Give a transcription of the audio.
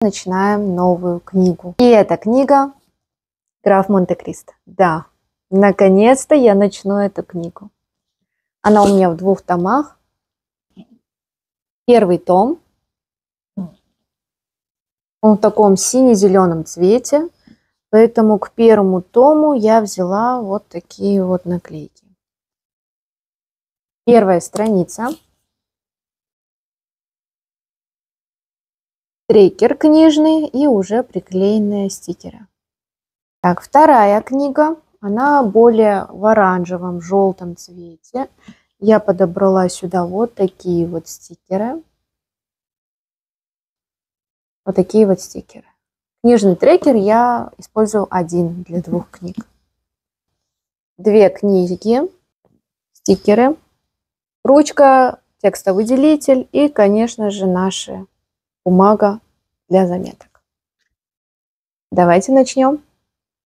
Начинаем новую книгу. И эта книга «Граф Монте-Кристо». Да, наконец-то я начну эту книгу. Она у меня в 2 томах. Первый том. Он в таком сине-зеленом цвете. Поэтому к первому тому я взяла вот такие вот наклейки. Первая страница. Трекер книжный и уже приклеенные стикеры. Так, вторая книга. Она более в оранжевом, желтом цвете. Я подобрала сюда вот такие вот стикеры. Вот такие вот стикеры. Книжный трекер я использую один для 2 книг. 2 книги, стикеры, ручка, текстовыделитель и, конечно же, наша бумага для заметок. Давайте начнем.